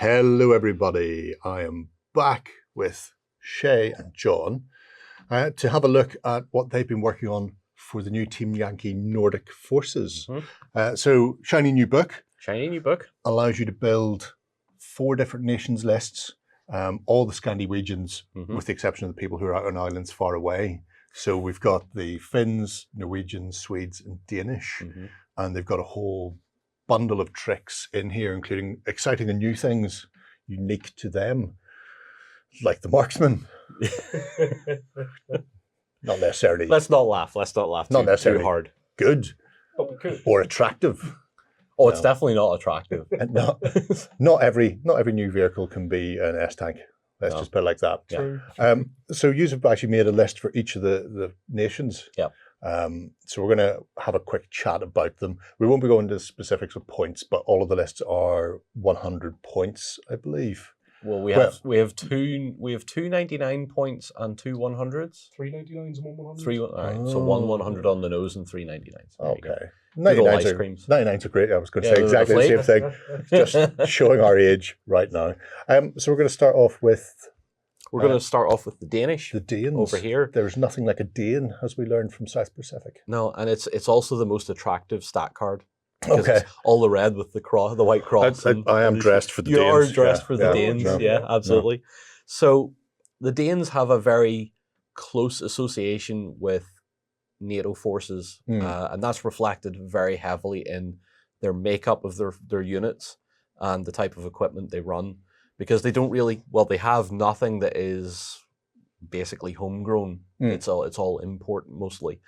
Hello everybody, I am back with Shay and John to have a look at what they've been working on for the new Team Yankee Nordic Forces. So, shiny new book. Shiny new book. Allows you to build 4 different nations lists, all the Scandinavians, with the exception of the people who are out on islands far away. So we've got the Finns, Norwegians, Swedes and Danish, and they've got a whole bundle of tricks in here, including exciting and new things unique to them, like the marksman. Not necessarily. Let's not laugh. Not necessarily too hard. Good or attractive. Oh, it's definitely not attractive. And not every new vehicle can be an S-tank. Let's just put it like that. Yeah. So you've actually made a list for each of the nations. Yeah. So we're going to have a quick chat about them. We won't be going into specifics of points, but all of the lists are 100 points, I believe. Well, we have two 99 points and 2 100s. 3 99s and 1 100. Three. All right. So 1 100 on the nose and 3 99s. Okay. 99s are great. I was going to say exactly the same thing. Just showing our age right now. So we're going to start off with. We're going to start off with the Danish. The Danes over here. There's nothing like a Dane, as we learned from South Pacific. No, and it's also the most attractive stat card. Okay. It's all the red with the white cross. I am dressed for the Danes. You are dressed for the Danes. Yeah, absolutely. No. So the Danes have a very close association with NATO forces, and that's reflected very heavily in their makeup of their units and the type of equipment they run. Because they don't really, they have nothing that is basically homegrown. It's all import mostly.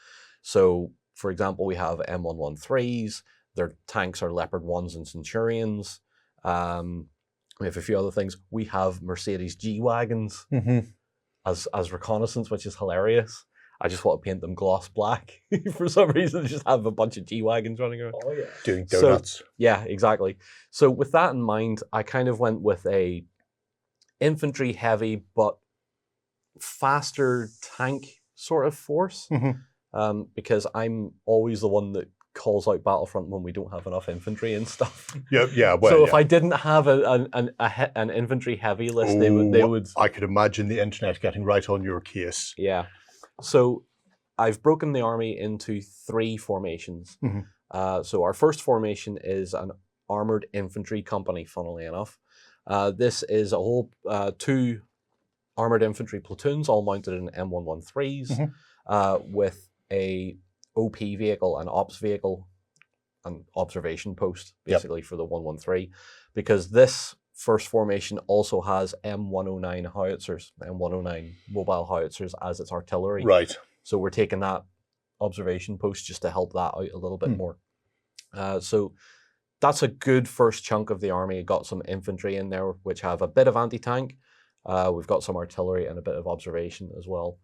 So, for example, we have M113s. Their tanks are Leopard 1s and Centurions. We have a few other things. We have Mercedes G-Wagons as reconnaissance, which is hilarious. I just want to paint them gloss black for some reason. Just have a bunch of G-Wagons running around. Oh, yeah. Doing donuts. So, yeah, exactly. So with that in mind, I kind of went with a infantry heavy but faster tank sort of force because I'm always the one that calls out Battlefront when we don't have enough infantry and stuff. Yeah. Well, so if I didn't have an infantry heavy list, they would. I could imagine the internet getting right on your case. Yeah. So I've broken the army into 3 formations. So our first formation is an armored infantry company, funnily enough. This is a whole 2 armored infantry platoons, all mounted in M113s, with a OP vehicle, an ops vehicle, an observation post, basically for the 113, because this first formation also has M109 howitzers, M109 mobile howitzers as its artillery. Right. So we're taking that observation post just to help that out a little bit more. So that's a good first chunk of the army. Got some infantry in there, which have a bit of anti-tank. We've got some artillery and a bit of observation as well.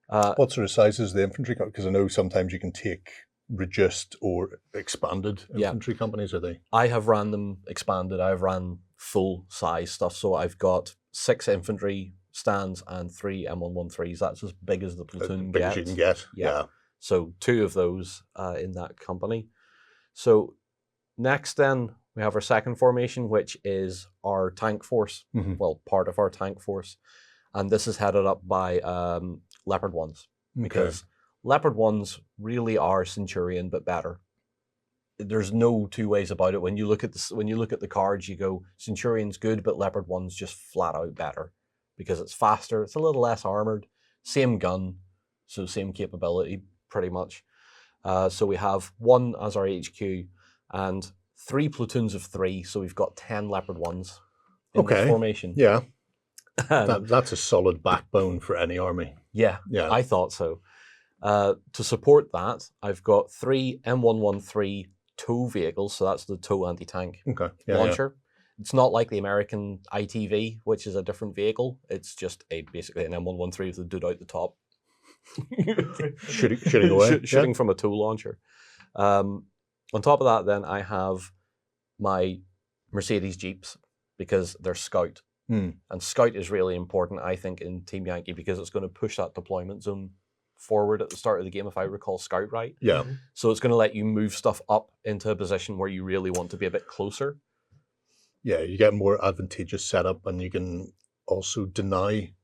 What sort of size is the infantry? Because I know sometimes you can take reduced or expanded infantry companies, are they? I have ran them expanded. I've ran full size stuff. So I've got 6 infantry stands and 3 M113s. That's as big as the platoon big as you can get. Yeah. So 2 of those in that company. So next then we have our second formation, which is our tank force. Well, part of our tank force. And this is headed up by Leopard 1s. Because Leopard 1s really are Centurion, but better. There's no 2 ways about it. When you look at the cards, you go Centurion's good, but Leopard 1's just flat out better because it's faster. It's a little less armored, same gun, so same capability pretty much. So we have 1 as our HQ and 3 platoons of 3. So we've got 10 Leopard 1s in the formation. Yeah, that's a solid backbone for any army. Yeah, I thought so. To support that, I've got 3 M113 tow vehicles, so that's the tow anti-tank launcher. It's not like the American ITV, which is a different vehicle. It's just basically an M113 with a dude out the top. shooting away. Shooting from a tow launcher. On top of that, then, I have my Mercedes Jeeps because they're Scout. And Scout is really important, I think, in Team Yankee because it's going to push that deployment zone forward at the start of the game, if I recall Scout right. Yeah. So it's going to let you move stuff up into a position where you really want to be a bit closer. Yeah, you get more advantageous setup, and you can also deny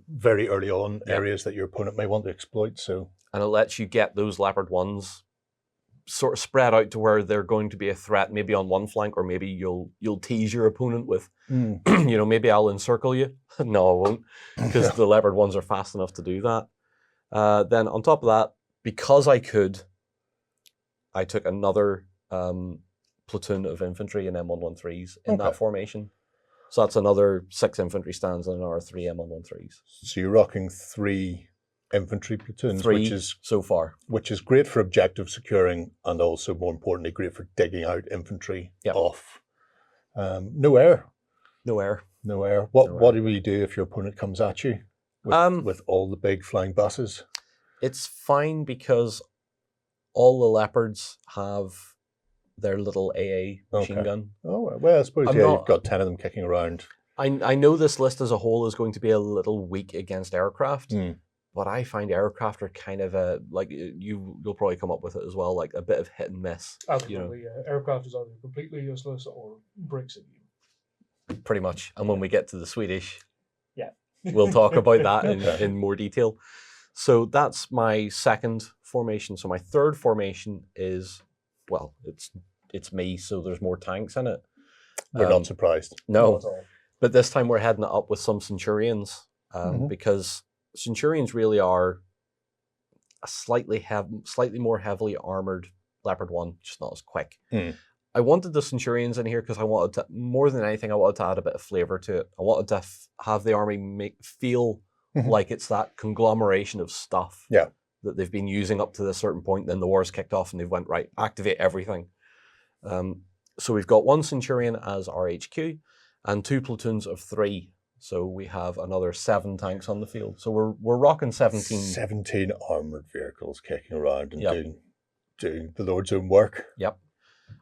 very early on areas that your opponent may want to exploit. So, and it lets you get those leopard ones sort of spread out to where they're going to be a threat, maybe on one flank, or maybe you'll tease your opponent with, maybe I'll encircle you. No, I won't, because the leopard ones are fast enough to do that. Then on top of that, because I could, I took another platoon of infantry and M113s in that formation. So that's another 6 infantry stands and another 3 M113s. So you're rocking 3 infantry platoons, 3 which is so far, which is great for objective securing, and also more importantly, great for digging out infantry off. No air. What do you do if your opponent comes at you with all the big flying buses? It's fine because all the leopards have their little AA machine gun. Oh well, I suppose you've got 10 of them kicking around. I know this list as a whole is going to be a little weak against aircraft. But I find aircraft are kind of you'll probably come up with it as well, like a bit of hit and miss. Absolutely, aircraft is either completely useless or breaks it. Pretty much. And when we get to the Swedish, we'll talk about that in more detail. So that's my second formation. So my third formation is, well, it's me, so there's more tanks in it. We're not surprised. No, but this time we're heading it up with some Centurions because Centurions really are a slightly more heavily armored Leopard 1, just not as quick. I wanted the Centurions in here because I wanted to, more than anything, I wanted to add a bit of flavor to it. I wanted to have the army feel like it's that conglomeration of stuff that they've been using up to this certain point. Then the war's kicked off and they've went, right, activate everything. So we've got 1 Centurion as our HQ and 2 platoons of 3. So we have another 7 tanks on the field. So we're rocking 17. 17 armoured vehicles kicking around and doing the Lord's own work. Yep.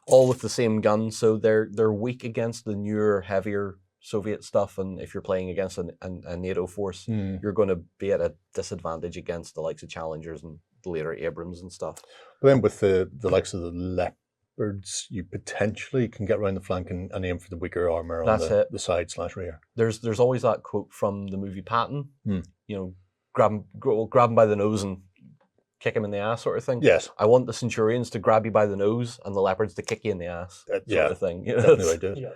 All with the same gun. So they're weak against the newer, heavier Soviet stuff. And if you're playing against a NATO force, you're going to be at a disadvantage against the likes of Challengers and the later Abrams and stuff. But then with the likes of the Leopards, you potentially can get around the flank and aim for the weaker armour on the side/rear. There's always that quote from the movie Patton, grab him by the nose and kick him in the ass sort of thing. Yes. I want the Centurions to grab you by the nose and the Leopards to kick you in the ass sort of thing. Definitely I do.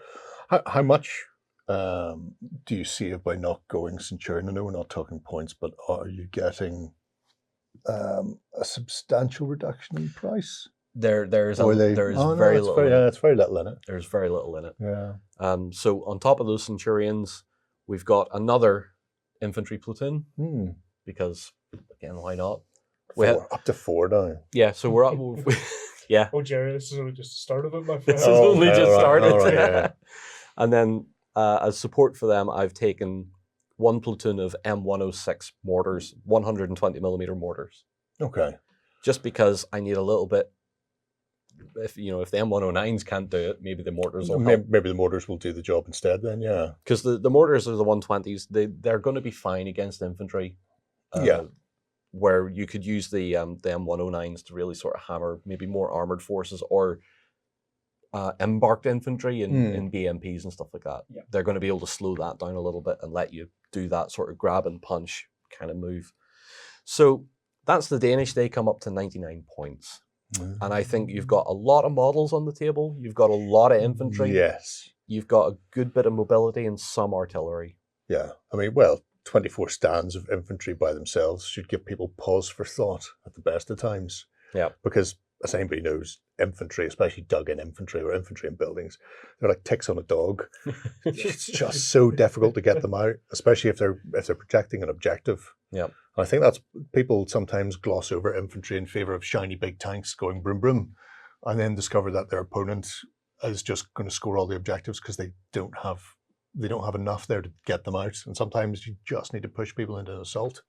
How much do you save by not going Centurion? I know we're not talking points, but are you getting a substantial reduction in price? There's very little. It's very little in it. There's very little in it. Yeah. So on top of those Centurions, we've got another infantry platoon because again, why not? Up to 4 now. Yeah. So we're up. Yeah. Oh, Gerry, this is only just the start of it, my friend. This is only just started. Right, And then as support for them, I've taken 1 platoon of M106 mortars, 120mm mortars. Okay. Just because I need a little bit. If the M109s can't do it, maybe the mortars will help. Maybe the mortars will do the job instead then, yeah. Because the mortars are the 120s. They're going to be fine against infantry. Where you could use the M109s to really sort of hammer maybe more armored forces or embarked infantry in BMPs and stuff like that. Yeah. They're going to be able to slow that down a little bit and let you do that sort of grab and punch kind of move. So that's the Danish. They come up to 99 points. And I think you've got a lot of models on the table. You've got a lot of infantry. Yes. You've got a good bit of mobility and some artillery. Yeah. I mean, 24 stands of infantry by themselves should give people pause for thought at the best of times. Yeah. Because as anybody knows, infantry, especially dug-in infantry or infantry in buildings, they're like ticks on a dog. It's just so difficult to get them out, especially if they're protecting an objective. Yeah. I think that's people sometimes gloss over infantry in favor of shiny big tanks going broom broom, and then discover that their opponent is just going to score all the objectives because they don't have enough there to get them out. And sometimes you just need to push people into an assault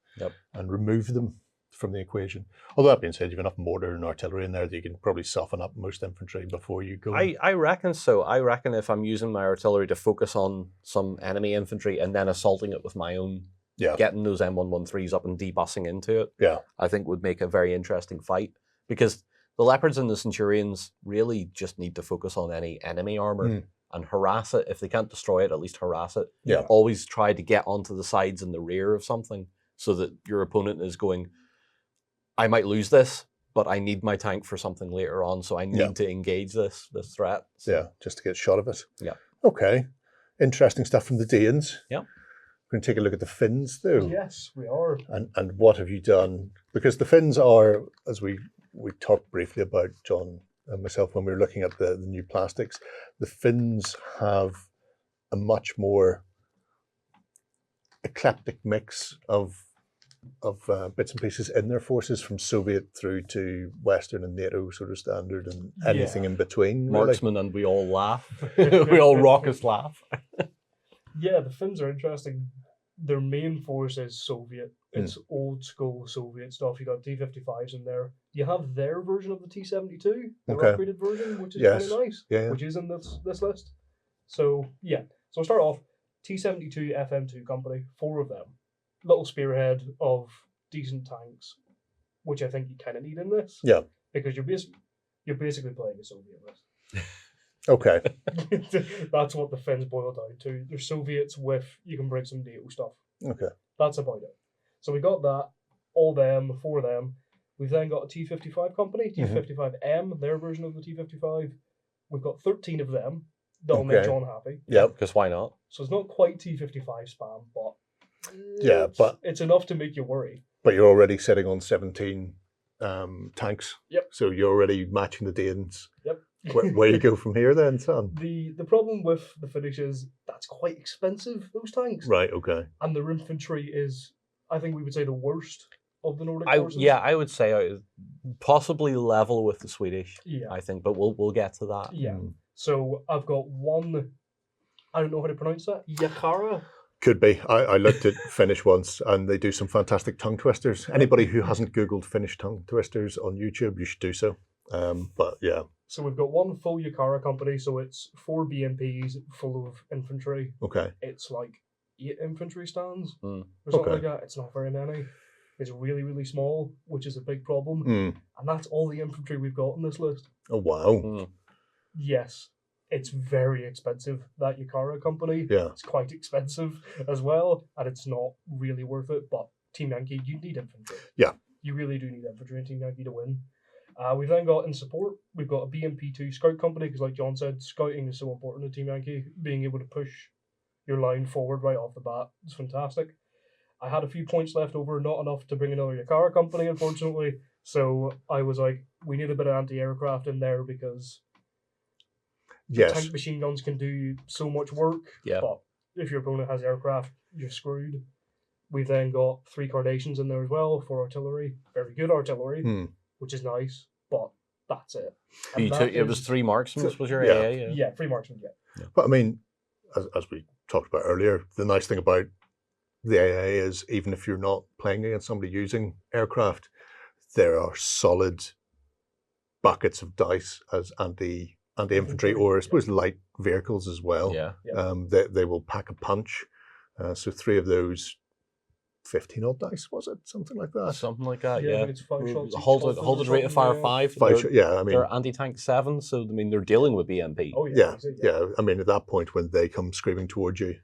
and remove them from the equation. Although that being said, you've enough mortar and artillery in there that you can probably soften up most infantry before you go. I reckon so. I reckon if I'm using my artillery to focus on some enemy infantry and then assaulting it with my own, getting those M113s up and debussing into it, I think would make a very interesting fight. Because the Leopards and the Centurions really just need to focus on any enemy armor and harass it. If they can't destroy it, at least harass it. Yeah. Always try to get onto the sides and the rear of something so that your opponent is going, I might lose this, but I need my tank for something later on, so I need to engage this threat. So, yeah, just to get a shot of it. Yeah. Okay. Interesting stuff from the Danes. Yeah. We're going to take a look at the Finns, though. Yes, we are. And what have you done? Because the Finns are, as we talked briefly about, John and myself, when we were looking at the new plastics, the Finns have a much more eclectic mix of bits and pieces in their forces, from Soviet through to Western and NATO sort of standard and anything in between. Really. Marksman, and we all laugh. We all raucous laugh. Yeah, the Finns are interesting. Their main force is Soviet. It's old school Soviet stuff. You got T-55s in there. You have their version of the T-72, the upgraded version, which is kind of nice, which is in this list. So yeah, so we'll start off T-72 FM2 company, 4 of them. Little spearhead of decent tanks, which I think you kind of need in this. Yeah. Because you're basically playing a Soviet list. Okay. That's what the Finns boil down to. They're Soviets with, you can bring some NATO stuff. Okay. That's about it. So we got that, all them, 4 of them. We've then got a T-55 company, T-55M, their version of the T-55. We've got 13 of them. That'll make John happy. Yeah, because why not? So it's not quite T-55 spam, but but it's enough to make you worry. But you're already sitting on 17 tanks. Yep. So you're already matching the Danes. Yep. Where you go from here then, son? The problem with the Finnish is that's quite expensive, those tanks. Right, okay. And their infantry is, I think we would say, the worst of the Nordic forces. Yeah, I would say possibly level with the Swedish. Yeah. I think, but we'll get to that. Yeah. So I've got one, I don't know how to pronounce that, Yakara. Could be. I looked at Finnish once, and they do some fantastic tongue twisters. Anybody who hasn't Googled Finnish tongue twisters on YouTube, you should do so. But yeah. So we've got one full Yakara company, so it's 4 BMPs full of infantry. Okay. It's like 8 infantry stands or Mm. something like that. It's not very many. It's really, really small, which is a big problem. And that's all the infantry we've got on this list. Oh, wow. Mm. Yes, it's very expensive, that Yakara company. Yeah. It's quite expensive as well, and it's not really worth it. But Team Yankee, you need infantry. Yeah. You really do need infantry in Team Yankee to win. We've then got in support, we've got a BMP2 scout company, because like John said, scouting is so important in Team Yankee. Being able to push your line forward right off the bat is fantastic. I had a few points left over, not enough to bring another Yakara company, unfortunately. So I was like, we need a bit of anti-aircraft in there, because tank machine guns can do so much work. Yeah. But if your opponent has aircraft, you're screwed. We've then got 3 Carnations in there as well for artillery. Very good artillery, which is nice, but that's it. It was 3 marksmen, was your yeah. AA? Yeah, 3 marksmen, yeah. But I mean, as we talked about earlier, the nice thing about the AA is, even if you're not playing against somebody using aircraft, there are solid buckets of dice as anti-infantry, or I suppose light vehicles as well. Yeah. They will pack a punch. So 3 of those, 15 odd dice, was it? Something like that. Something like that, Yeah, yeah. it's 5 shots. Halted rate of fire 5. Yeah, I mean, they're anti-tank 7, so I mean they're dealing with BMP. Oh, yeah. I mean, at that point when they come screaming towards you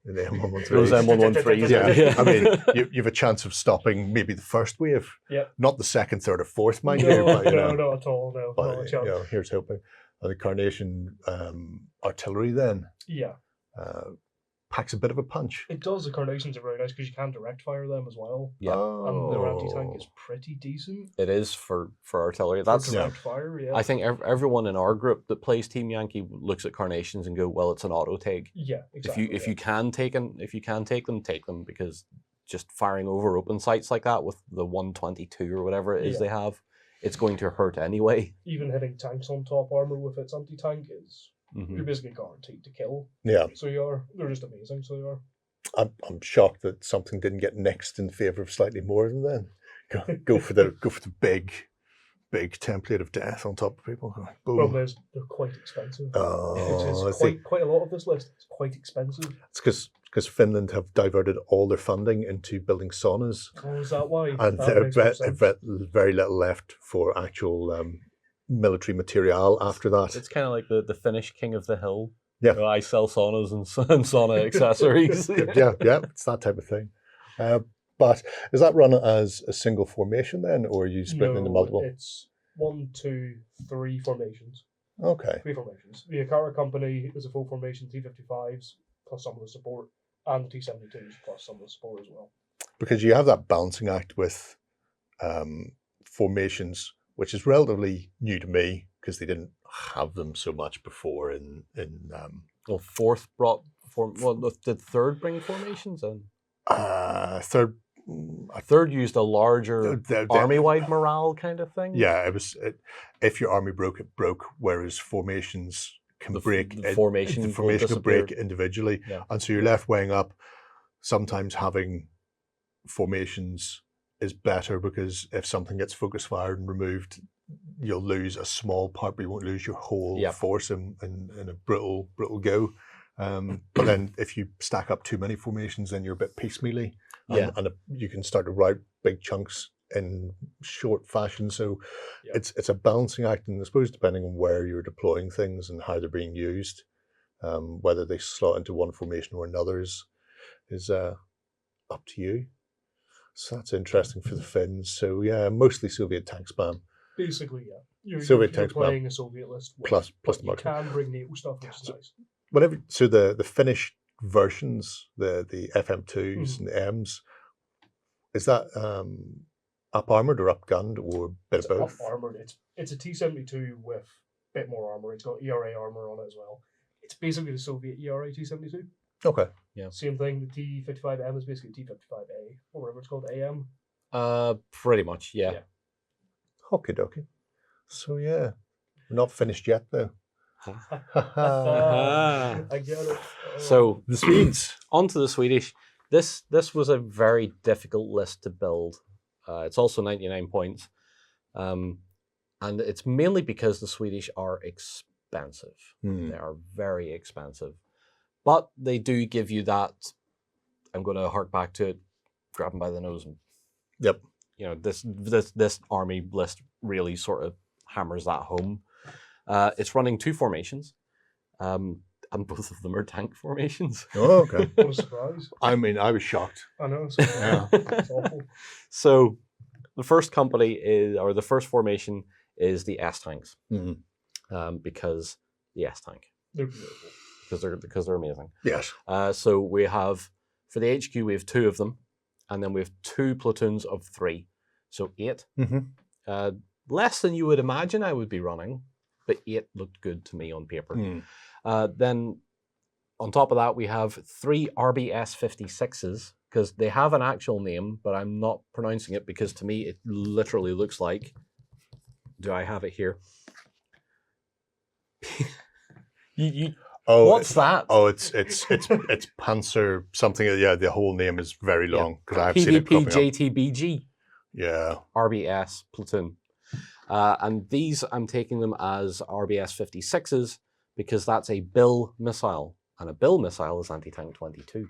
in the M113, Those M113s. yeah. I mean, you have a chance of stopping maybe the first wave, not the second, third, or fourth, mind you. But, not at all. No, but, not a chance. Here's hoping. And the Carnation artillery then packs a bit of a punch. It does. The Carnations are very nice because you can direct fire them as well. Yeah. And their anti-tank is pretty decent. It is for artillery. That's direct fire, yeah. I think everyone in our group that plays Team Yankee looks at Carnations and go, well, it's an auto take. Yeah, exactly. If you can take them, take them, because just firing over open sites like that with the 122 or whatever it is they have, it's going to hurt anyway. Even hitting tanks on top armor with its anti-tank is you're basically guaranteed to kill. Yeah. So they're just amazing. So you are. I'm shocked that something didn't get nixed in favour of slightly more than then. Go for the big template of death on top of people. Boom. Problem is they're quite expensive. Oh, it's quite a lot of this list. It's quite expensive. It's because Finland have diverted all their funding into building saunas. Oh, is that why? And there's very little left for actual military material after that. It's kind of like the Finnish King of the Hill. Yeah. I sell saunas and sauna accessories. yeah, it's that type of thing. But is that run as a single formation then, or are you splitting into multiple? It's 1, 2, 3 formations. Okay. 3 formations. The Akara company is a full formation, T55s plus some of the support, and the T72s plus some of the support as well. Because you have that balancing act with formations, which is relatively new to me because they didn't have them so much before in Well, fourth brought did third bring formations in? third. Third used a larger army-wide morale kind of thing. Yeah, it was. If your army broke, it broke. Whereas formations can break. The formation can break individually, and so you're left weighing up. Sometimes having formations is better because if something gets focus fired and removed, you'll lose a small part, but you won't lose your whole force in a brutal go. But then if you stack up too many formations, then you're a bit piecemealy. And you can start to write big chunks in short fashion. So it's a balancing act, and I suppose depending on where you're deploying things and how they're being used, whether they slot into one formation or another is up to you. So that's interesting for the Finns. So yeah, mostly Soviet tank spam. Basically, yeah. You're playing a Soviet list plus the you can bring NATO stuff, which is nice. So the Finnish versions, the FM2s and the Ms, is that up armored or up gunned or a bit of both? Up armored. It's a T72 with a bit more armor. It's got ERA armor on it as well. It's basically the Soviet ERA T72. Okay. Yeah. Same thing. The T55M is basically T55A or whatever it's called, AM. Pretty much, yeah. Okie dokie. So yeah, we're not finished yet though. I get it. So the Swedes. On to the Swedish. This was a very difficult list to build. It's also 99 points. And it's mainly because the Swedish are expensive. They are very expensive. But they do give you that, I'm going to hark back to it, grab them by the nose. And, you know, this army list really sort of hammers that home. It's running 2 formations, and both of them are tank formations. Oh, okay. What a surprise. I mean, I was shocked. I know. It's awful. So the first the first formation is the S-tanks, because the S-tank. They're beautiful. Because they're amazing. Yes. So we have, for the HQ, we have 2 of them, and then we have 2 platoons of 3, so 8. Less than you would imagine I would be running, but 8 looked good to me on paper. Then on top of that, we have 3 RBS 56s, because they have an actual name, but I'm not pronouncing it because to me it literally looks like, do I have it here? What's that? Oh, it's Panzer something. Yeah, the whole name is very long because I have seen it cropping up. JTBG. Yeah. RBS platoon. And these, I'm taking them as RBS 56s because that's a Bill missile. And a Bill missile is anti-tank 22,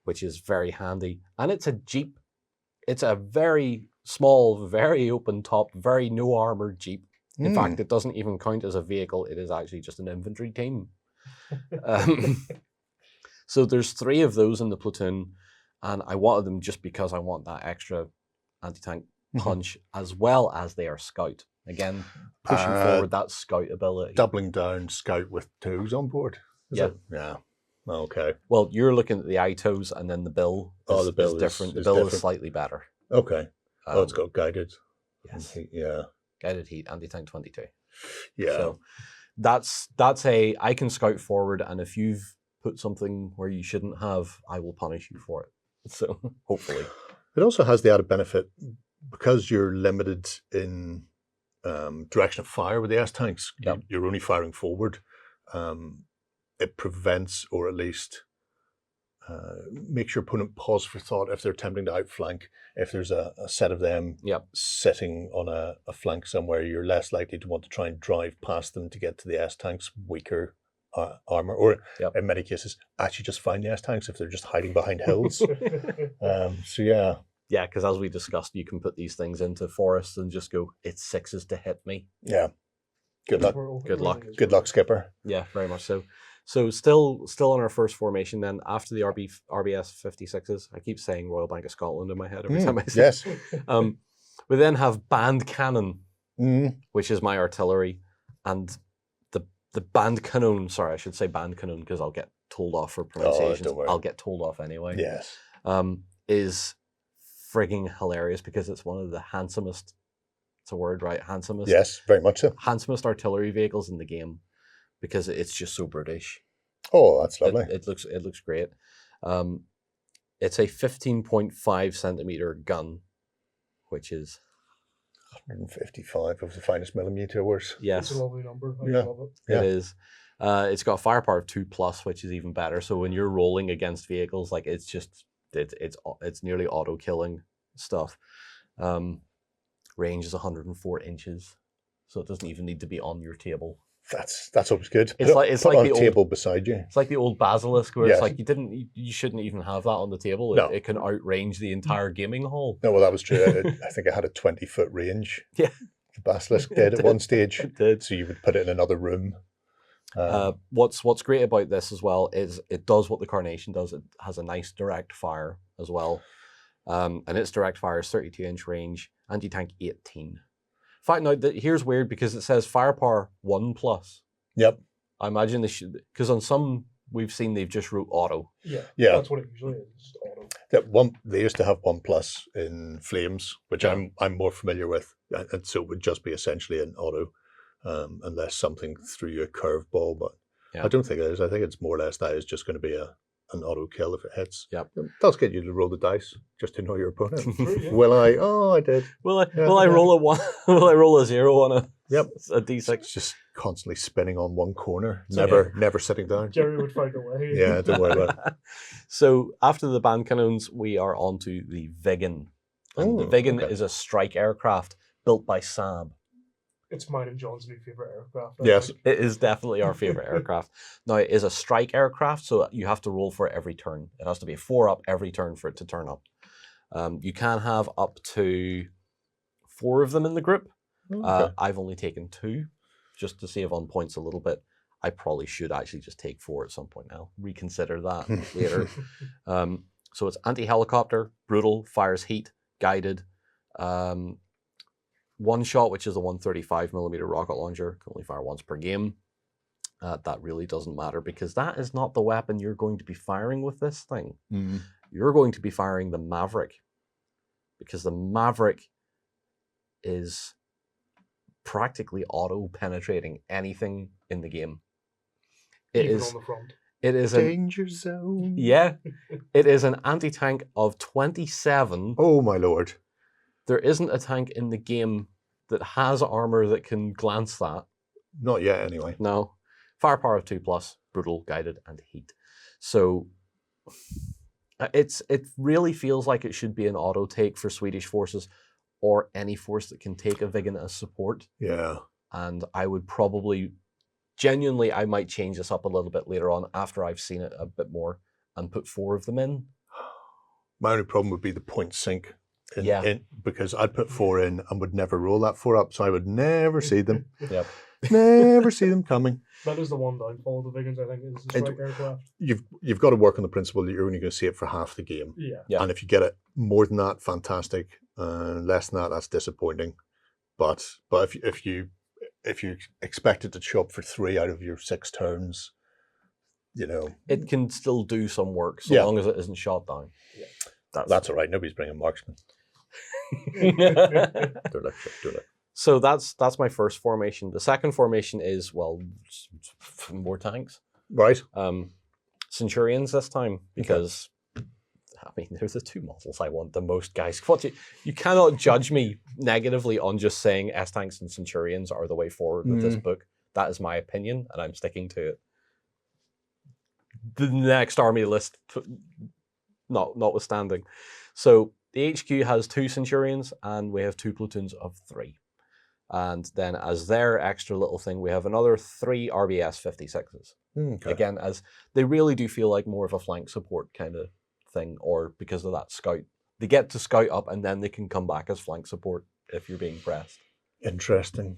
which is very handy. And it's a Jeep. It's a very small, very open top, very no armored Jeep. In fact, it doesn't even count as a vehicle. It is actually just an infantry team. So there's 3 of those in the platoon, and I wanted them just because I want that extra anti-tank punch, as well as they are scout. Again, pushing forward that scout ability. Doubling down scout with 2s on board. Yeah. Yeah. Okay. Well, you're looking at the ITOs, and then the Bill is, the Bill is different. is the Bill different. is slightly better. Okay. It's got guided. Yes. Yeah. Guided heat, anti-tank 22. Yeah. So that's I can scout forward, and if you've put something where you shouldn't have, I will punish you for it. So hopefully. It also has the added benefit, because you're limited in direction of fire with the S-tanks, you're only firing forward. It prevents, or at least makes your opponent pause for thought if they're attempting to outflank. If there's a set of them sitting on a flank somewhere, you're less likely to want to try and drive past them to get to the S-tanks' weaker armor, or in many cases, actually just find the S-tanks if they're just hiding behind hills. So yeah. Yeah, because as we discussed, you can put these things into forests and just go, it's 6s to hit me. Yeah. Good luck. Good luck. Good luck, skipper. Yeah, very much so. So still on our first formation then, after the RBS 56s, I keep saying Royal Bank of Scotland in my head every time I say Yes. it. We then have band cannon, which is my artillery, and the band cannon, sorry, I should say band cannon because I'll get told off for pronunciations. don't worry. I'll get told off anyway. Yes. Is frigging hilarious because it's one of the handsomest, it's a word, right? Handsomest. Yes, very much so. Handsomest artillery vehicles in the game because it's just so British. Oh, that's lovely. It looks great. It's a 15.5 centimeter gun, which is 155 of the finest millimeters. yes, It's a lovely number. I Yeah. love it. Yeah. it is. It's got firepower of 2+, which is even better. So when you're rolling against vehicles, like it's just it's nearly auto killing stuff. Range is 104 inches, so it doesn't even need to be on your table. That's always good. It's like on the a old table beside you. It's like the old basilisk where Yes. it's like you shouldn't even have that on the table. No. It can outrange the entire gaming hall. No, well, that was true. I think it had a 20-foot range. Yeah. The basilisk did at one stage. It did. So you would put it in another room. What's great about this as well is it does what the Carnation does. It has a nice direct fire as well. And its direct fire is 32-inch range, anti-tank 18. In fact, now here's weird because it says firepower 1+. Yep. I imagine they should, because on some we've seen they've just wrote auto. Yeah. Yeah. That's what it usually is. Just auto. They used to have 1+ in Flames, which Yeah. I'm more familiar with, and so it would just be essentially an auto, unless something threw you a curveball. But Yeah. I don't think it is. I think it's more or less that is just going to be an auto kill if it hits. Yep. It does get you to roll the dice just to know your opponent. True, yeah. Will I? Oh, I did. Will I Yeah. roll a 1? Will I roll a 0 on a Yep. D6? It's just constantly spinning on one corner, So- never sitting down. Gerry would find a way. Yeah, don't worry about it. So after the band cannons, we are on to the Viggen. And the Oh, Viggen okay. is a strike aircraft built by Saab. It's mine and John's new favourite aircraft. I Yes. think. It is definitely our favorite aircraft. Now, it is a strike aircraft, so you have to roll for it every turn. It has to be a 4 up every turn for it to turn up. You can have up to 4 of them in the group. Okay. I've only taken 2, just to save on points a little bit. I probably should actually just take 4 at some point now. Reconsider that later. So it's anti-helicopter, brutal, fires heat, guided. One shot, which is a 135mm rocket launcher, can only fire once per game. That really doesn't matter because that is not the weapon you're going to be firing with this thing. Mm. You're going to be firing the Maverick because the Maverick is practically auto-penetrating anything in the game. It Even is. on the front. It is an Danger zone. yeah. It is an anti-tank of 27. Oh my lord. There isn't a tank in the game that has armor that can glance that. Not yet, anyway. No. Firepower of 2+, brutal, guided, and heat. So it really feels like it should be an auto take for Swedish forces or any force that can take a Viggen as support. Yeah. And I would probably, genuinely, I might change this up a little bit later on after I've seen it a bit more and put 4 of them in. My only problem would be the point sink. Yeah. Because I'd put 4 in and would never roll that 4 up, so I would never see them. Yep. Never see them coming. That is the one downfall of the Viggins, I think, is the strike aircraft. You've got to work on the principle that you're only going to see it for half the game. Yeah. Yeah. And if you get it more than that, fantastic. Less than that, that's disappointing. But if you expect it to show up for 3 out of your 6 turns, you know. It can still do some work so Yeah. long as it isn't shot down. Yeah. That's all right. Nobody's bringing marksmen. That's Don't look. So that's my first formation. The second formation is, well, more tanks. Right. Centurions this time, because I mean, there's the 2 models I want the most, guys. You cannot judge me negatively on just saying S-Tanks and Centurions are the way forward with this book. That is my opinion, and I'm sticking to it. The next army list, notwithstanding. So the HQ has 2 Centurions, and we have 2 platoons of 3. And then as their extra little thing, we have another 3 RBS 56s. Okay. Again, as they really do feel like more of a flank support kind of thing, or because of that scout. They get to scout up and then they can come back as flank support if you're being pressed. Interesting.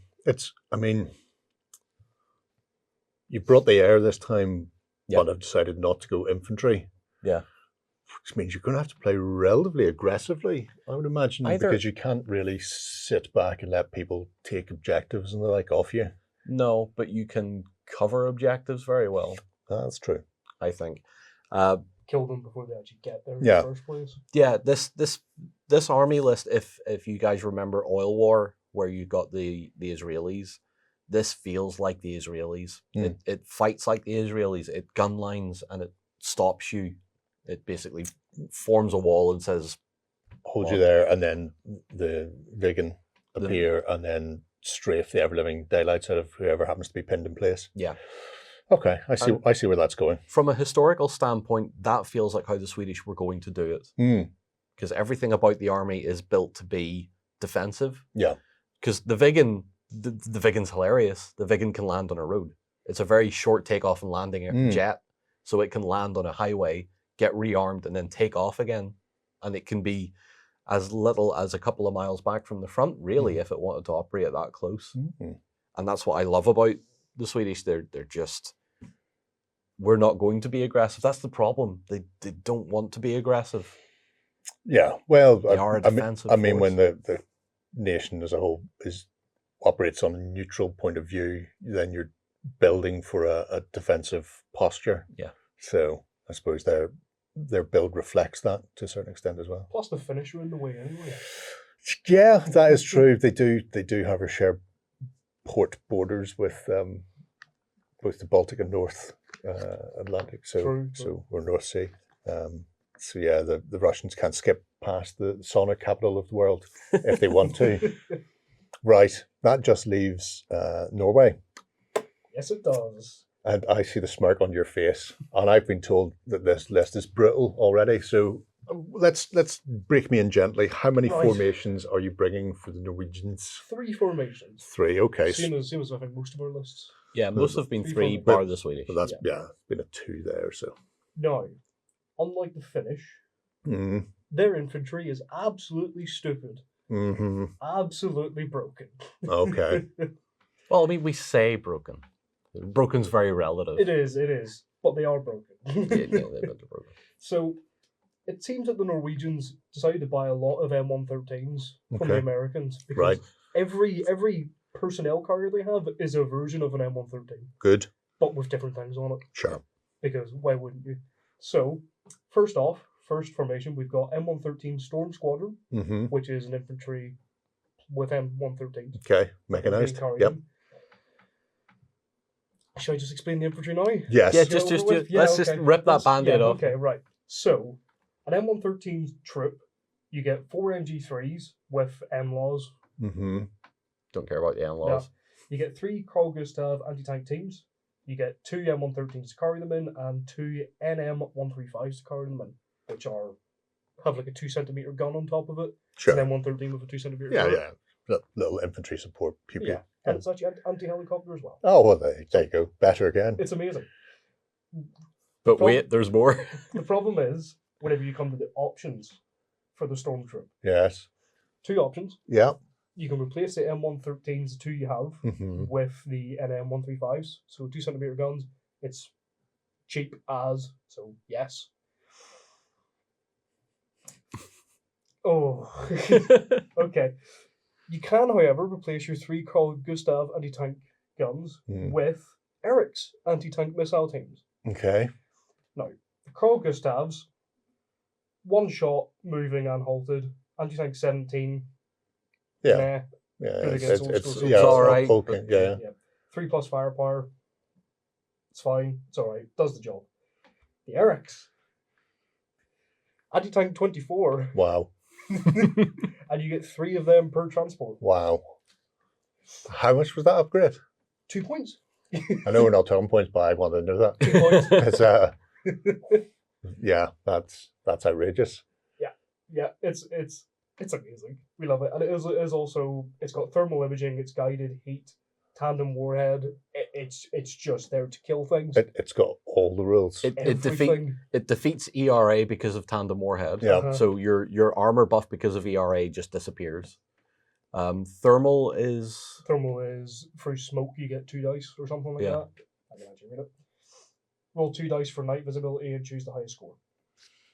You brought the air this time, but have decided not to go infantry. Yeah. Which means you're going to have to play relatively aggressively, I would imagine, Either- because you can't really sit back and let people take objectives and the like off you. No, but you can cover objectives very well, That's true. I think. Kill them before they actually get there in Yeah. the first place. Yeah, this army list, if you guys remember Oil War, where you got the Israelis, this feels like the Israelis. It fights like the Israelis. It gun lines and it stops you. It basically forms a wall and says, Hold you there, and then the vegan appear and then strafe the ever-living daylights out of whoever happens to be pinned in place. Yeah. Okay, I see where that's going. From a historical standpoint, that feels like how the Swedish were going to do it. Because everything about the army is built to be defensive. Yeah. Because the Vigan's hilarious. The Vigan can land on a road. It's a very short takeoff and landing jet. So it can land on a highway, get rearmed, and then take off again. And it can be as little as a couple of miles back from the front, really, if it wanted to operate that close. And that's what I love about the Swedish. They're just, we're not going to be aggressive. That's the problem. They don't want to be aggressive. Yeah, well, They are a defensive I mean, force. when the nation as a whole operates on a neutral point of view, then you're building for a defensive posture. Yeah. So I suppose their build reflects that to a certain extent as well. Plus the Finnish are in the way anyway. Yeah, that is true. They do have a shared port borders with both the Baltic and North Atlantic, True. or North Sea. So yeah, the Russians can't skip past the sauna capital of the world if they want to. Right, that just leaves Norway. Yes, it does. And I see the smirk on your face, and I've been told that this list is brutal already. So let's break me in gently. How many Right. formations are you bringing for the Norwegians? 3 formations. 3, okay. Same as I think most of our lists. Yeah, most have been Three three, from- bar the Swedish. But that's it's been a 2 there. So Now, unlike the Finnish, their infantry is absolutely stupid. Absolutely broken. Okay. Well, I mean, we say broken. Broken's very relative. It is. But they are broken. Yeah, they're broken. So, it seems that the Norwegians decided to buy a lot of M113s from the Okay. Americans because Right. every personnel carrier they have is a version of an M113, Good. but with different things on it. Sure. Because why wouldn't you? So, first formation, we've got M113 Storm Squadron, which is an infantry with M113s. Okay. Mechanized. Carried Yep. in. Should I just explain the infantry now? Yes. Yeah, Get just over with? let's just rip that Let's- band-aid off. Okay, right. So, an M113 troop, you get 4 MG3s with M-laws. Don't care about the in-laws. You get 3 Carl Gustav anti-tank teams. You get 2 M113s to carry them in, and 2 NM135s to carry them in, which have like a 2 centimeter gun on top of it. Sure. It's an M113 with a 2 centimeter Yeah, gun. yeah. Little infantry support. Pew, pew. Yeah, and it's actually anti-helicopter as well. Oh, well, there you go. Better again. It's amazing. But wait, there's more. The problem is, whenever you come to the options for the storm troop, Yes. 2 options. Yeah. You can replace the M113s, the 2 you have, with the NM135s, so 2 centimeter guns. It's cheap as, so yes. Oh, okay. You can, however, replace your 3 Carl Gustav anti-tank guns with Eric's anti-tank missile teams. Okay. Now, the Carl Gustavs, 1 shot, moving and halted, anti-tank 17. Yeah. Nah, Yeah. Good against old school It's all right, Okay. but- Yeah. 3+ firepower. It's fine. It's alright. Does the job. The Eric's. Anti-tank 24. Wow. And you get 3 of them per transport. Wow. How much was that upgrade? 2 points. I know we're not talking points, but I want to know that. 2 points. It's, yeah, that's outrageous. Yeah, it's amazing. We love it. And it is also, it's got thermal imaging, it's guided heat, tandem warhead. It's just there to kill things. It's got all the rules. Everything. It defeats ERA because of tandem warhead. Yeah. So your armor buff because of ERA just disappears. Thermal is Thermal is through smoke, you get 2 dice or something like Yeah. that. I can actually read it. Roll 2 dice for night visibility and choose the highest score.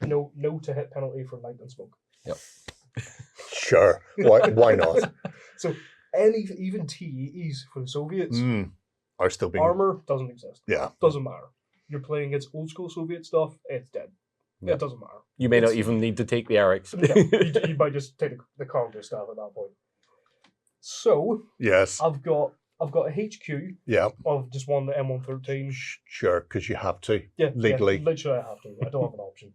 No to hit penalty for night and smoke. Yep. Sure. Why not? So even TEs for the Soviets, Are still being... armor doesn't exist. Yeah. Doesn't matter. You're playing against old school Soviet stuff, it's dead. Yeah. It doesn't matter. You may not even need to take the Erics. You might just take the Congress staff at that point. So Yes. I've got a HQ Yeah. of just one M113. Sure, because you have to. Yeah, Legally. Yeah, literally I have to. I don't have an option.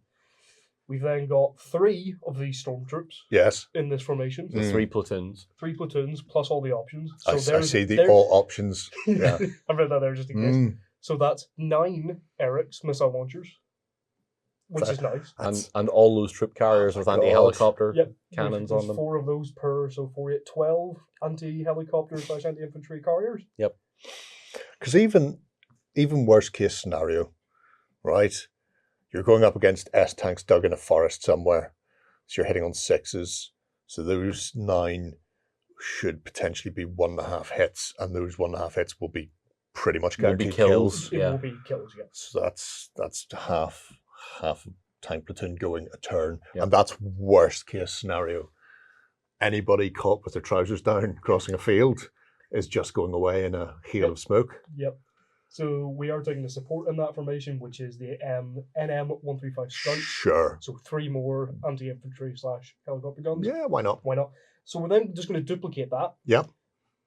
We've then got 3 of these stormtroops Yes. in this formation. The 3 platoons. 3 platoons plus all the options. I there's- see the there's- all options. Yeah. I read that there just in case. So that's 9 Erics missile launchers, which is nice. And all those troop carriers with anti-helicopter Yep. cannons There's on them. 4 of those per, so 4, 8, 12 anti-helicopter/anti-infantry carriers. Yep. Because even worst case scenario, right? You're going up against S-tanks dug in a forest somewhere. So you're hitting on 6s. So those 9 should potentially be 1.5 hits, and those 1.5 hits will be pretty much guaranteed kills. It Yeah. will be kills, yeah. So that's half a tank platoon going a turn, Yep. and that's worst case scenario. Anybody caught with their trousers down crossing a field is just going away in a hail of smoke. Yep. So we are taking the support in that formation, which is the NM135 Scout. Sure. So 3 more anti-infantry/helicopter guns. Yeah, why not? Why not? So we're then just going to duplicate that. Yep.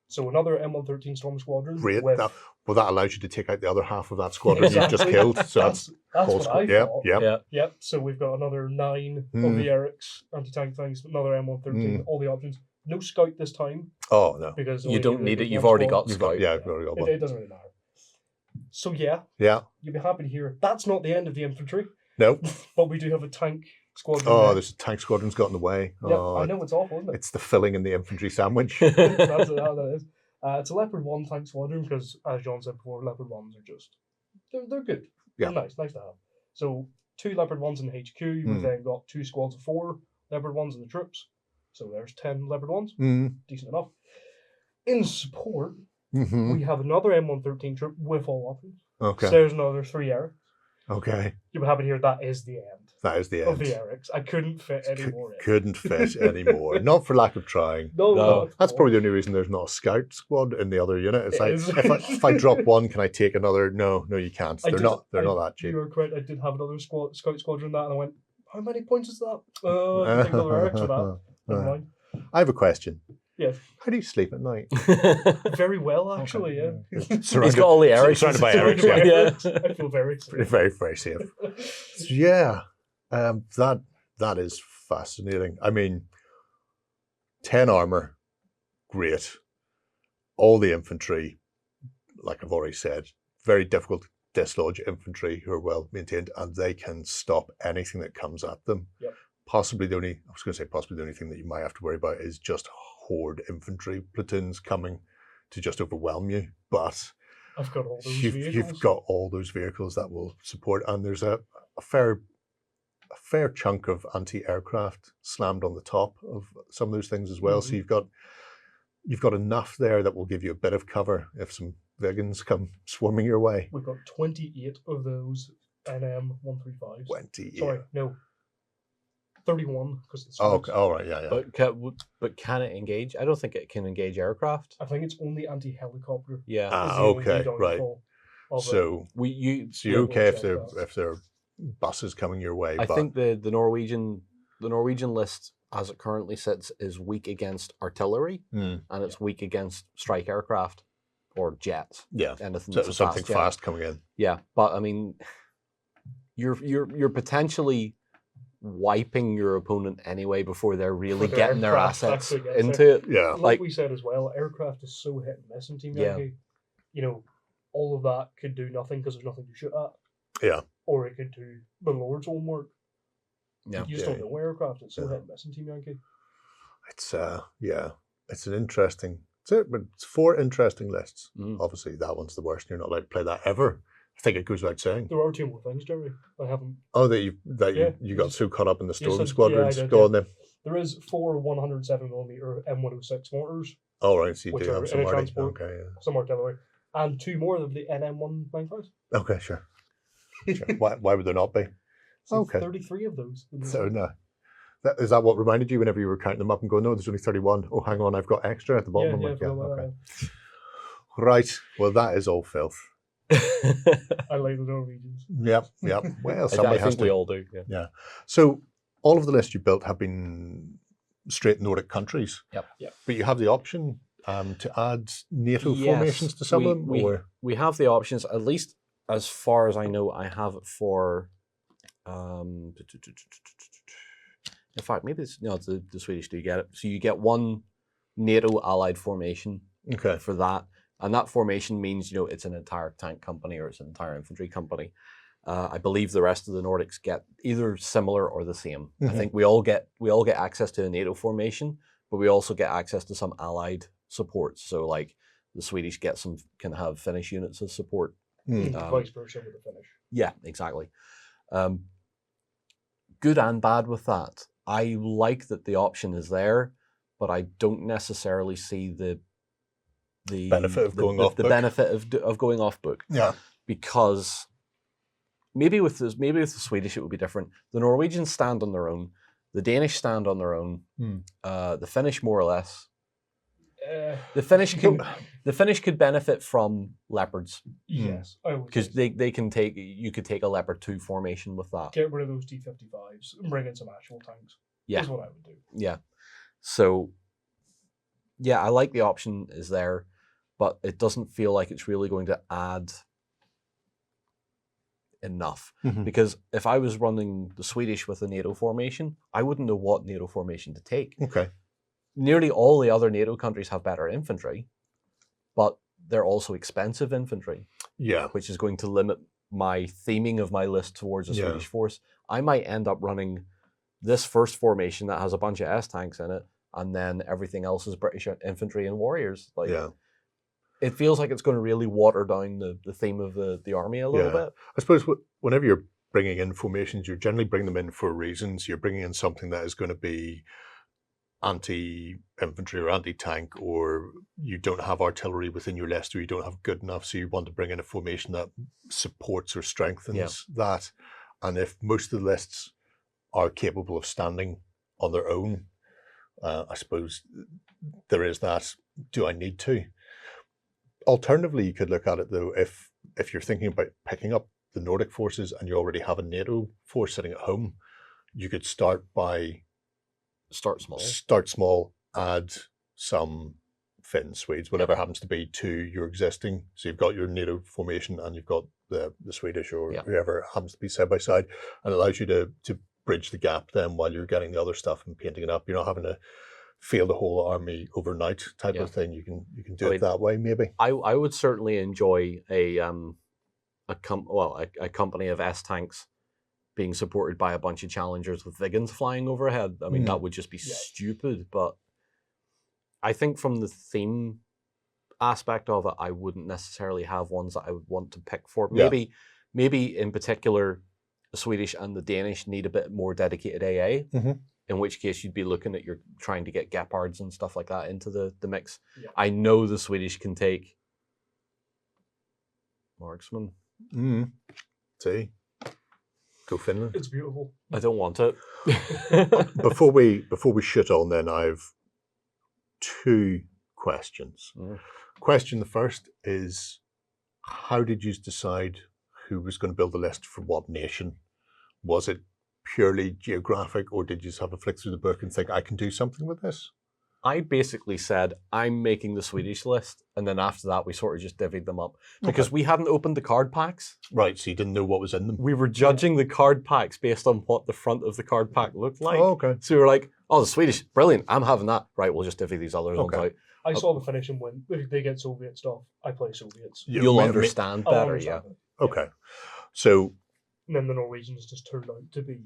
So another M113 Storm Squadron. Great. with- That allows you to take out the other half of that squadron you've just Exactly. killed. So that's That's whole what I squad. Yeah, thought. yeah. Yeah. Yep. So we've got another 9 of the Erics anti-tank things, another M113, all the options. No Scout this time Oh no. because You don't need it. there's You've one already squad. got You've got, Scout. yeah, you've already got It one. doesn't really matter. So yeah, Yeah. you'll be happy to hear that's not the end of the infantry, No. but we do have a tank squadron. Oh, there. there's a tank squadron's got in the way. Yeah, Oh, I know it's awful, isn't it? it's the filling in the infantry sandwich. That's how that is. It's a Leopard 1 tank squadron because, as John said before, Leopard 1s are just they're good. Yeah. They're nice to have. So 2 Leopard 1s in the HQ. We've then got 2 squads of 4 Leopard 1s in the troops. So there's 10 Leopard 1s. Decent enough. In support, we have another M113 troop with all options. Okay. So there's another 3 Erics. Okay. You'll be happy to hear that is the end That is the of end. the Erics. I couldn't fit any more in. Couldn't fit anymore. Not for lack of trying. No, not at That's all. probably the only reason there's not a scout squad in the other unit. It's It like is. if I drop one, can I take another? No, you can't. I They're did- not that cheap. You were correct. I did have another scout squadron that, and I went, "How many points is that?" I didn't take another Erics for that. Never mind. I have a question. Yes, How do you sleep at night? very well actually. Yeah, He's got all the Erics. Surrounded by Erics, Surrounded by yeah. Erics. I feel very safe. Very, very safe. So, yeah, that is fascinating. I mean, 10 armor, great. All the infantry, like I've already said, very difficult to dislodge infantry who are well maintained, and they can stop anything that comes at them. Yep. Possibly the only thing that you might have to worry about is just horde infantry platoons coming to just overwhelm you. But I've got all those you've vehicles. got all those vehicles that will support, and there's a fair chunk of anti-aircraft slammed on the top of some of those things as well. So you've got enough there that will give you a bit of cover if some Vegans come swarming your way. We've got 28 of those NM135s. 20. Sorry, no. 31 because the Oh, Scots. okay. All right. Yeah. But can it engage? I don't think it can engage aircraft. I think it's only anti-helicopter. Yeah. is Ah, the only okay, right. downfall of it. So you're okay if there are buses coming your way. I but think the Norwegian list as it currently sits is weak against artillery and it's weak against strike aircraft or jets. yeah, Anything so that's a something jet. fast coming in. Yeah, but I mean, you're potentially wiping your opponent anyway before they're really Before their getting their aircraft assets actually gets into it. Yeah. like like- we said as well, aircraft is so hit and miss in Team Yeah. Yankee. You know, all of that could do nothing because there's nothing to shoot at. Yeah. Or it could do the Lord's own work. Yeah. You just Yeah. don't know aircraft. It's so Yeah. hit and miss in Team Yankee. It's it's an interesting. But it's 4 interesting lists. Obviously, that one's the worst. You're not allowed to play that ever. I think it goes without saying. There are 2 more things, Gerry. I haven't. Oh, Yeah. you got so caught up in the storm said- squadrons. yeah, I did, Go yeah. on then. There is 4 107mm M106 mortars, All right, so you Which do are have some in a already. transport. Okay, some artillery, and 2 more of the NM195s. yeah. Okay, sure. Sure. Why would there not be? So Okay. 33 of those. So no. Is that what reminded you whenever you were counting them up and going, no, there's only 31. Oh, hang on, I've got extra at the bottom. I'm like, okay. Right. Well, that is all filth. I like the Norwegians. Yep. Well, somebody I has think to. we all do. Yeah. So all of the lists you built have been straight Nordic countries. Yep. But you have the option to add NATO Yes, formations to some of them? We have the options, at least as far as I know. I have it for... in fact, maybe it's the Swedish do get it. So you get one NATO allied formation for that. And that formation means, it's an entire tank company or it's an entire infantry company. I believe the rest of the Nordics get either similar or the same. I think we all get access to a NATO formation, but we also get access to some allied support. So like the Swedish can have Finnish units as support. Vice versa with the Finnish. Yeah, exactly. Good and bad with that. I like that the option is there, but I don't necessarily see the benefit of going off book. The benefit of going off book. Yeah. Because maybe with the Swedish it would be different. The Norwegians stand on their own. The Danish stand on their own. The Finnish more or less. The Finnish could benefit from leopards. Yes, because you could take a Leopard 2 formation with that. Get rid of those T-55s and bring in some actual tanks. Yeah, is what I would do. Yeah, so yeah, I like the option is there, but it doesn't feel like it's really going to add enough. Because if I was running the Swedish with a NATO formation, I wouldn't know what NATO formation to take. Okay. Nearly all the other NATO countries have better infantry, but they're also expensive infantry. Yeah. Which is going to limit my theming of my list towards a Swedish force. I might end up running this first formation that has a bunch of S-tanks in it, and then everything else is British infantry and warriors. It feels like it's going to really water down the theme of the army a little bit. I suppose whenever you're bringing in formations, you're generally bringing them in for reasons. You're bringing in something that is going to be anti-infantry or anti-tank, or you don't have artillery within your list, or you don't have good enough, so you want to bring in a formation that supports or strengthens that. And if most of the lists are capable of standing on their own, I suppose there is that, do I need to? Alternatively, you could look at it though, if you're thinking about picking up the Nordic forces and you already have a NATO force sitting at home, you could start small, add some Finns, Swedes, whatever happens to be, to your existing. So you've got your NATO formation and you've got the Swedish or whoever happens to be side by side, and it allows you to bridge the gap then while you're getting the other stuff and painting it up. You're not having to field the whole army overnight type of thing. You can do it that way maybe. I would certainly enjoy a company of S-tanks being supported by a bunch of Challengers with Vigans flying overhead. I mean, that would just be stupid, but I think from the theme aspect of it, I wouldn't necessarily have ones that I would want to pick for. Maybe in particular, the Swedish and the Danish need a bit more dedicated AA, in which case you'd be looking at trying to get Gepards and stuff like that into the mix. Yeah. I know the Swedish can take marksman. See? Go Finland. It's beautiful. I don't want it. Before we shoot on, then I've two questions. Question the first is, how did you decide who was going to build the list for what nation? Was it purely geographic, or did you just have a flick through the book and think, I can do something with this? I basically said, I'm making the Swedish list, and then after that, we sort of just divvied them up. Because we hadn't opened the card packs. Right, so you didn't know what was in them. We were judging the card packs based on what the front of the card pack looked like. Oh, okay. So we were like, oh, the Swedish, brilliant, I'm having that. Right, we'll just divvy these other ones out. I saw the Finnish and win. If they get Soviet stuff, I play Soviets. You'll understand better, yeah. Okay, so... And then the Norwegians just turned out to be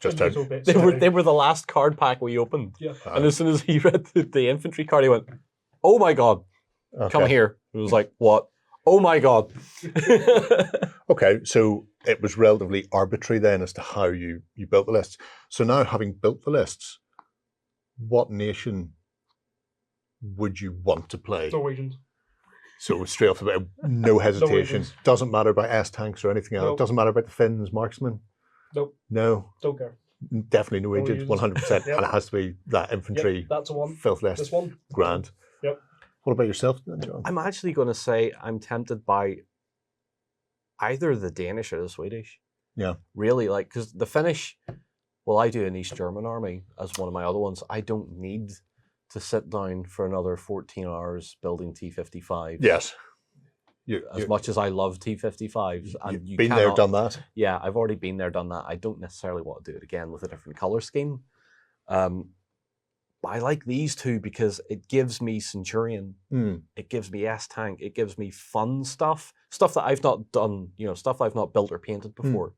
just a little bit they were the last card pack we opened. Yeah. And as soon as he read the infantry card, he went, oh my God, come here. It was like, what? Oh my God. Okay, so it was relatively arbitrary then as to how you built the lists. So now, having built the lists, what nation would you want to play? Norwegians. So straight off the bat, no hesitation. Norwegians. Doesn't matter about S-tanks or anything else. Nope. Doesn't matter about the Finns, marksmen. Nope. No. Don't care. Definitely Norwegians, 100%. Yep. And it has to be that infantry. Yep, that's a one. Filth list. This one. Grand. Yep. What about yourself then, John? I'm actually going to say I'm tempted by either the Danish or the Swedish. Yeah. Really, like, because the Finnish, well, I do an East German army as one of my other ones. I don't need to sit down for another 14 hours building T-55s. Yes. As much as I love T-55s. And You've been there, done that. Yeah, I've already been there, done that. I don't necessarily want to do it again with a different colour scheme. But I like these two because it gives me Centurion, it gives me S-Tank, it gives me fun stuff that I've not done, stuff I've not built or painted before.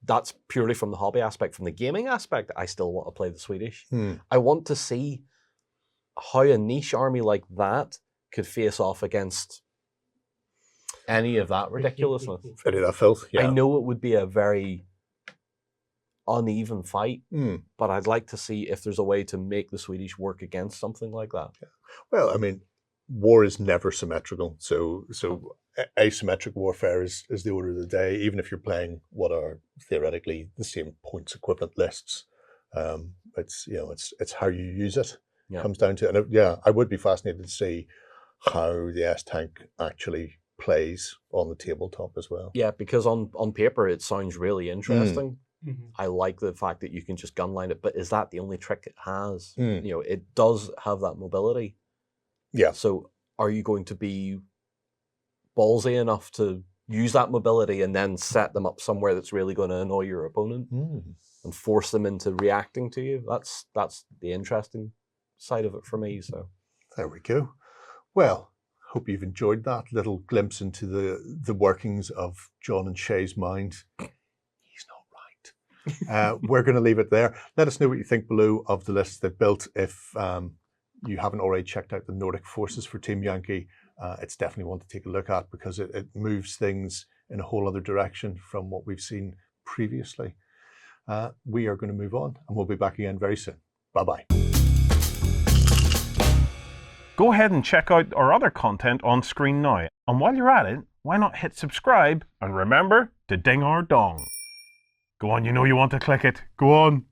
That's purely from the hobby aspect. From the gaming aspect, I still want to play the Swedish. I want to see how a niche army like that could face off against any of that ridiculousness. Any of that filth, yeah. I know it would be a very uneven fight, but I'd like to see if there's a way to make the Swedish work against something like that. Yeah. Well, I mean, war is never symmetrical, so asymmetric warfare is the order of the day, even if you're playing what are theoretically the same points equivalent lists. It's how you use it. Yeah. Comes down to, and I would be fascinated to see how the S-Tank actually plays on the tabletop as well. Yeah, because on paper it sounds really interesting. Mm-hmm. I like the fact that you can just gunline it, but is that the only trick it has? It does have that mobility. Yeah. So are you going to be ballsy enough to use that mobility and then set them up somewhere that's really going to annoy your opponent and force them into reacting to you? That's the interesting side of it for me. So there we go. Well, hope you've enjoyed that little glimpse into the workings of John and Shay's mind. He's not right. We're going to leave it there. Let us know what you think below of the lists they've built. If you haven't already checked out the Nordic Forces for Team Yankee, it's definitely one to take a look at because it moves things in a whole other direction from what we've seen previously. We are going to move on and we'll be back again very soon. Bye-bye. Go ahead and check out our other content on screen now. And while you're at it, why not hit subscribe and remember to ding our dong. Go on, you know you want to click it. Go on.